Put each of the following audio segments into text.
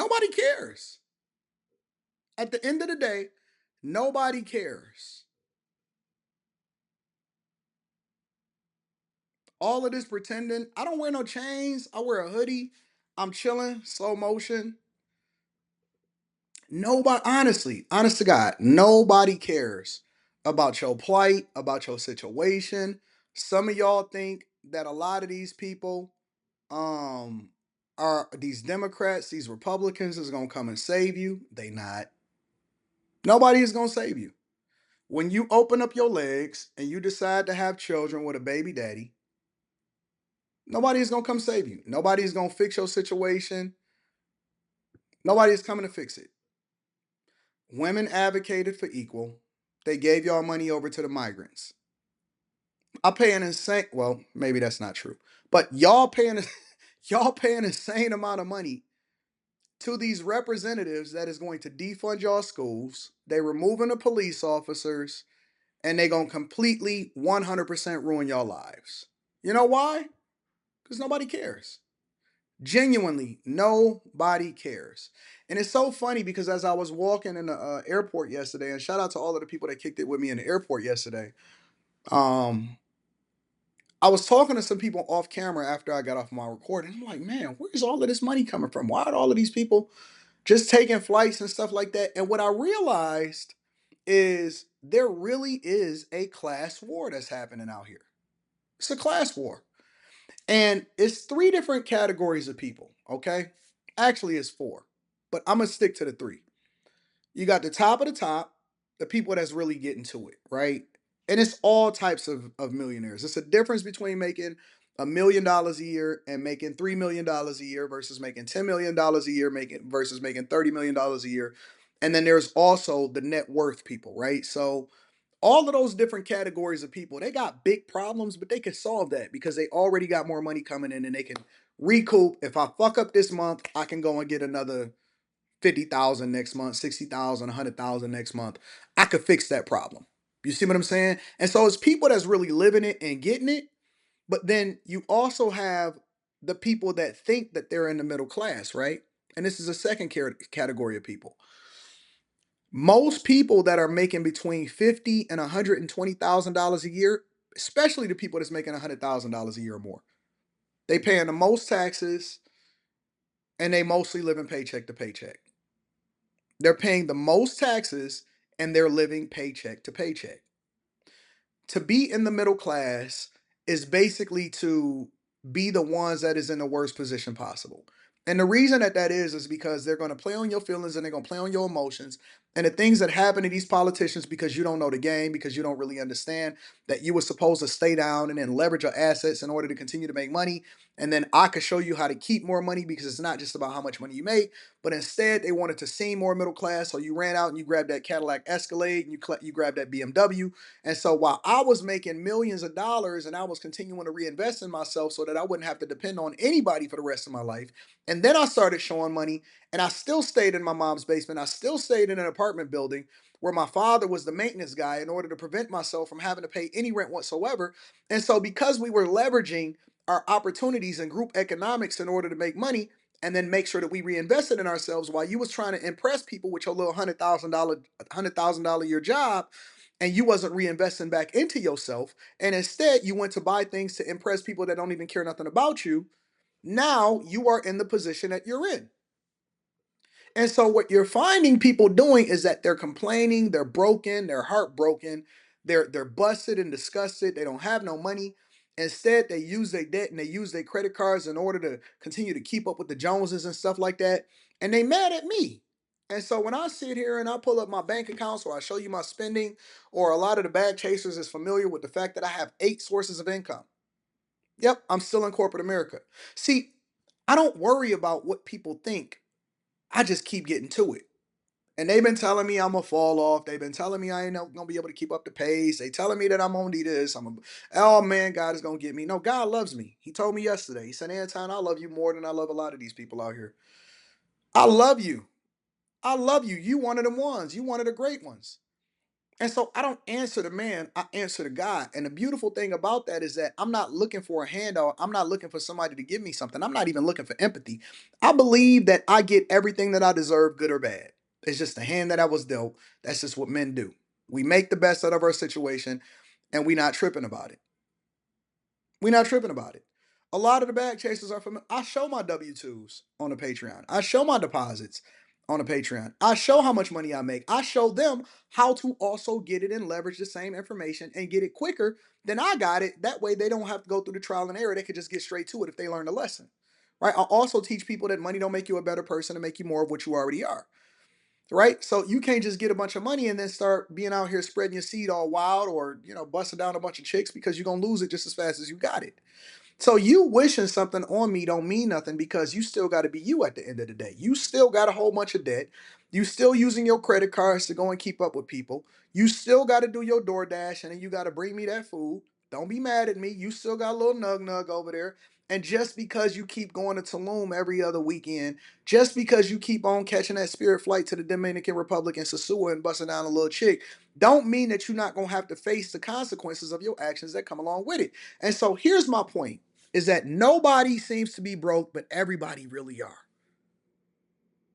Nobody cares. At the end of the day, nobody cares. All of this pretending. I don't wear no chains. I wear a hoodie. I'm chilling, slow motion. Nobody, honestly, honest to God, nobody cares about your plight, about your situation. Some of y'all think that a lot of these people um are these Democrats, these Republicans is gonna come and save you. They not. Nobody is gonna save you. When you open up your legs and you decide to have children with a baby daddy, nobody is gonna come save you. Nobody is gonna fix your situation. Nobody is coming to fix it. Women advocated for equal. They gave y'all money over to the migrants. I pay an insane. Well, maybe that's not true, but y'all paying y'all paying an insane amount of money to these representatives that is going to defund y'all schools. They removing the police officers, and they gonna completely 100% ruin y'all lives. You know why? Because nobody cares. Genuinely, nobody cares. And it's so funny because as I was walking in the airport yesterday, and shout out to all of the people that kicked it with me in the airport yesterday, um, I was talking to some people off camera after I got off my recording. I'm like, man, where's all of this money coming from? Why are all of these people just taking flights and stuff like that? And what I realized is there really is a class war that's happening out here. It's a class war. And it's three different categories of people, okay? Actually, it's four, but I'm gonna stick to the three. You got the top of the top, the people that's really getting to it, right? And it's all types of millionaires. It's a difference between making $1 million a year and making $3 million a year versus making $10 million a year, making versus making $30 million a year. And then there's also the net worth people, right? So all of those different categories of people, they got big problems, but they can solve that because they already got more money coming in and they can recoup. If I fuck up this month, I can go and get another 50,000 next month, 60,000, 100,000 next month. I could fix that problem. You see what I'm saying? And so it's people that's really living it and getting it. But then you also have the people that think that they're in the middle class, right? And this is a second category of people. Most people that are making between 50 and $120,000 a year, especially the people that's making $100,000 a year or more, they paying the most taxes and they mostly living paycheck to paycheck. They're paying the most taxes and they're living paycheck to paycheck. To be in the middle class is basically to be the ones that is in the worst position possible. And the reason that that is because they're going to play on your feelings and they're going to play on your emotions and the things that happen to these politicians because you don't know the game, because you don't really understand that you were supposed to stay down and then leverage your assets in order to continue to make money. And then I could show you how to keep more money because it's not just about how much money you make, but instead they wanted to seem more middle class. So you ran out and you grabbed that Cadillac Escalade and you grabbed that BMW, and so while I was making millions of dollars and I was continuing to reinvest in myself so that I wouldn't have to depend on anybody for the rest of my life. And then I started showing money and I still stayed in my mom's basement. I still stayed in an apartment building where my father was the maintenance guy in order to prevent myself from having to pay any rent whatsoever. And so because we were leveraging our opportunities in group economics in order to make money and then make sure that we reinvested in ourselves while you was trying to impress people with your little $100,000 a year job, and you wasn't reinvesting back into yourself, and instead you went to buy things to impress people that don't even care nothing about you. Now you are in the position that you're in. And so what you're finding people doing is that they're complaining, they're broken, they're heartbroken, they're busted and disgusted, they don't have no money. Instead, they use their debt and they use their credit cards in order to continue to keep up with the Joneses and stuff like that. And they mad at me. And so when I sit here and I pull up my bank accounts or I show you my spending, or a lot of the bag chasers is familiar with the fact that I have 8 sources of income. Yep, I'm still in corporate America. See, I don't worry about what people think. I just keep getting to it. And they've been telling me I'm gonna fall off. They've been telling me I ain't gonna be able to keep up the pace. They telling me that I'm gonna do this. Oh man, God is gonna get me. No, God loves me. He told me yesterday. He said, Anton, I love you more than I love a lot of these people out here. I love you. I love you. You one of them ones. You one of the great ones. And so I don't answer the man, I answer the God. And the beautiful thing about that is that I'm not looking for a handout. I'm not looking for somebody to give me something. I'm not even looking for empathy. I believe that I get everything that I deserve, good or bad. It's just the hand that I was dealt. That's just what men do. We make the best out of our situation and we not tripping about it. We're not tripping about it. A lot of the bag chasers are from. I show my W 2s on the Patreon. I show my deposits on the Patreon. I show how much money I make. I show them how to also get it and leverage the same information and get it quicker than I got it. That way they don't have to go through the trial and error. They could just get straight to it if they learn the lesson. Right? I also teach people that money don't make you a better person to make you more of what you already are. Right? So you can't just get a bunch of money and then start being out here spreading your seed all wild or, busting down a bunch of chicks because you're gonna lose it just as fast as you got it. So you wishing something on me don't mean nothing because you still got to be you at the end of the day. You still got a whole bunch of debt. You still using your credit cards to go and keep up with people. You still got to do your DoorDash and then you got to bring me that food. Don't be mad at me. You still got a little nug nug over there. And just because you keep going to Tulum every other weekend, just because you keep on catching that spirit flight to the Dominican Republic and Sosua and busting down a little chick, don't mean that you're not going to have to face the consequences of your actions that come along with it. And so here's my point is that nobody seems to be broke, but everybody really are.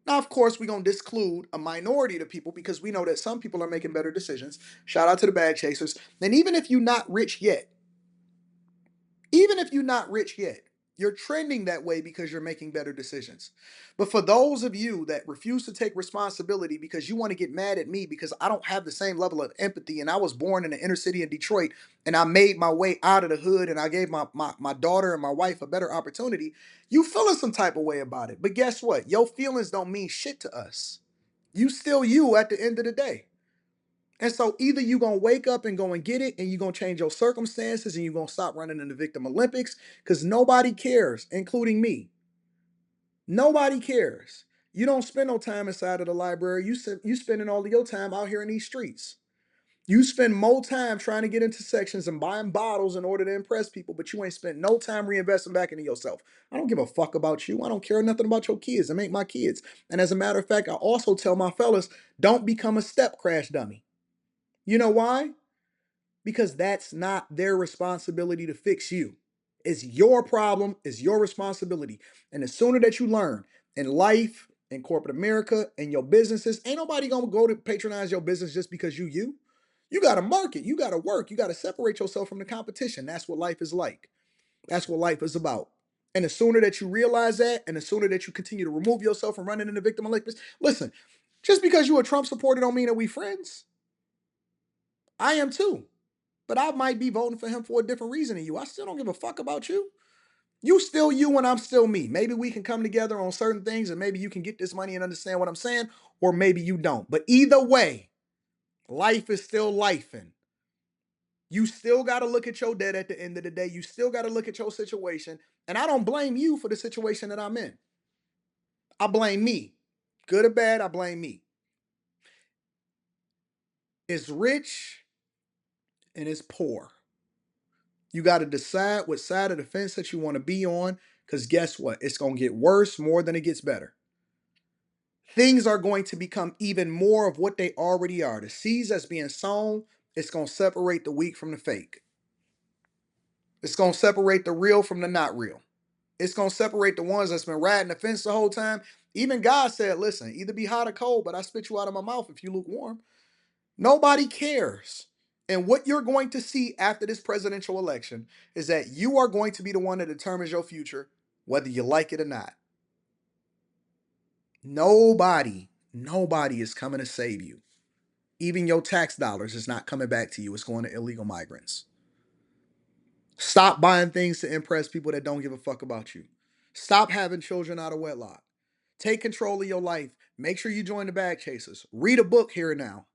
Now, of course, we're going to disclude a minority of people because we know that some people are making better decisions. Shout out to the bag chasers. And even if you're not rich yet, even if you're not rich yet, you're trending that way because you're making better decisions. But for those of you that refuse to take responsibility because you want to get mad at me because I don't have the same level of empathy and I was born in the inner city in Detroit and I made my way out of the hood and I gave my daughter and my wife a better opportunity, you feeling some type of way about it. But guess what? Your feelings don't mean shit to us. You still you at the end of the day. And so either you're gonna wake up and go and get it, and you're gonna change your circumstances, and you're gonna stop running in the victim Olympics, because nobody cares, including me. Nobody cares. You don't spend no time inside of the library. You spending all of your time out here in these streets. You spend more time trying to get into sections and buying bottles in order to impress people, but you ain't spent no time reinvesting back into yourself. I don't give a fuck about you. I don't care nothing about your kids. Them ain't my kids. And as a matter of fact, I also tell my fellas, don't become a step crash dummy. You know why? Because that's not their responsibility to fix you. It's your problem, it's your responsibility. And the sooner that you learn in life, in corporate America, in your businesses, ain't nobody gonna go to patronize your business just because you. You gotta market, you gotta work, you gotta separate yourself from the competition. That's what life is like. That's what life is about. And the sooner that you realize that, and the sooner that you continue to remove yourself from running into victim Olympics, listen, just because you a Trump supporter don't mean that we friends. I am too. But I might be voting for him for a different reason than you. I still don't give a fuck about you. You still you and I'm still me. Maybe we can come together on certain things and maybe you can get this money and understand what I'm saying, or maybe you don't. But either way, life is still lifing. You still got to look at your debt at the end of the day. You still got to look at your situation. And I don't blame you for the situation that I'm in. I blame me. Good or bad, I blame me. It's rich and it's poor. You got to decide what side of the fence that you want to be on because guess what? It's going to get worse more than it gets better. Things are going to become even more of what they already are. The seeds that's being sown, it's going to separate the weak from the fake. It's going to separate the real from the not real. It's going to separate the ones that's been riding the fence the whole time. Even God said, listen, either be hot or cold, but I spit you out of my mouth if you lukewarm. Nobody cares. And what you're going to see after this presidential election is that you are going to be the one that determines your future, whether you like it or not. Nobody is coming to save you. Even your tax dollars is not coming back to you. It's going to illegal migrants. Stop buying things to impress people that don't give a fuck about you. Stop having children out of wedlock. Take control of your life. Make sure you join the bag chasers. Read a book here and now.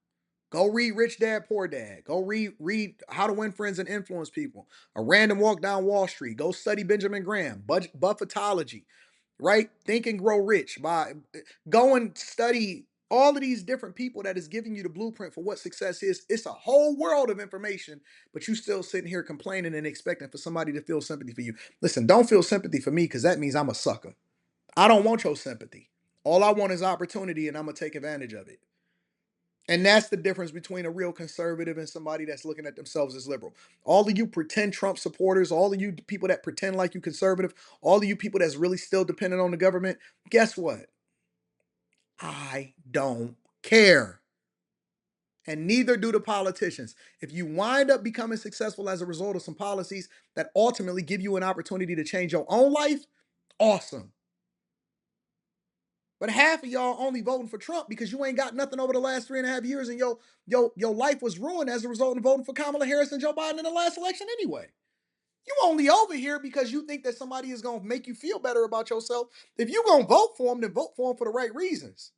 Go read Rich Dad Poor Dad. Go read How to Win Friends and Influence People. A Random Walk Down Wall Street. Go study Benjamin Graham. Buffettology. Right? Think and Grow Rich. Go and study all of these different people that is giving you the blueprint for what success is. It's a whole world of information, but you still sitting here complaining and expecting for somebody to feel sympathy for you. Listen, don't feel sympathy for me because that means I'm a sucker. I don't want your sympathy. All I want is opportunity and I'm going to take advantage of it. And that's the difference between a real conservative and somebody that's looking at themselves as liberal. All of you pretend Trump supporters, all of you people that pretend like you conservative, all of you people that's really still dependent on the government, guess what? I don't care. And neither do the politicians. If you wind up becoming successful as a result of some policies that ultimately give you an opportunity to change your own life, awesome. But half of y'all only voting for Trump because you ain't got nothing over the last 3.5 years, and your life was ruined as a result of voting for Kamala Harris and Joe Biden in the last election anyway. You only over here because you think that somebody is gonna make you feel better about yourself. If you gonna vote for them, then vote for them for the right reasons.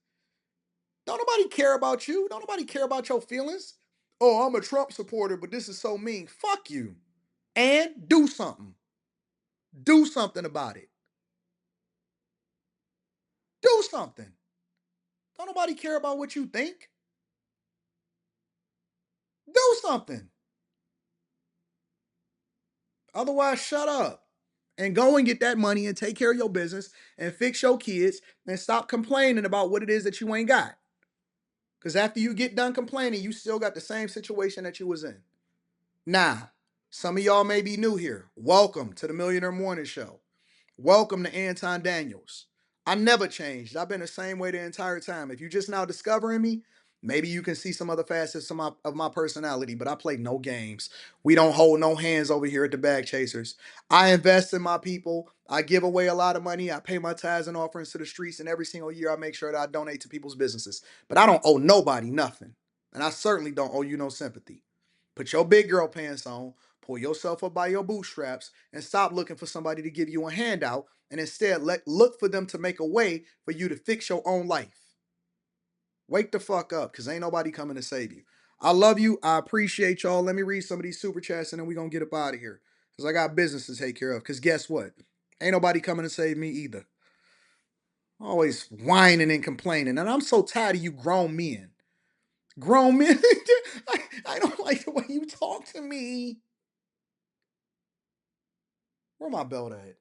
Don't nobody care about you. Don't nobody care about your feelings. Oh, I'm a Trump supporter, but this is so mean. Fuck you. And do something. Do something about it. Do something. Don't nobody care about what you think. Do something. Otherwise, shut up and go and get that money and take care of your business and fix your kids and stop complaining about what it is that you ain't got. Because after you get done complaining, you still got the same situation that you was in. Now, some of y'all may be new here. Welcome to the Millionaire Morning Show. Welcome to Anton Daniels. I never changed. I've been the same way the entire time. If you're just now discovering me, maybe you can see some other facets of my personality, but I play no games. We don't hold no hands over here at the Bag Chasers. I invest in my people. I give away a lot of money. I pay my tithes and offerings to the streets, and every single year I make sure that I donate to people's businesses. But I don't owe nobody nothing. And I certainly don't owe you no sympathy. Put your big girl pants on, pull yourself up by your bootstraps, and stop looking for somebody to give you a handout, and instead look for them to make a way for you to fix your own life. Wake the fuck up, because ain't nobody coming to save you. I love you. I appreciate y'all. Let me read some of these super chats and then we're going to get up out of here. Because I got business to take care of. Because guess what? Ain't nobody coming to save me either. Always whining and complaining. And I'm so tired of you grown men. Grown men. I don't like the way you talk to me. Where my belt at?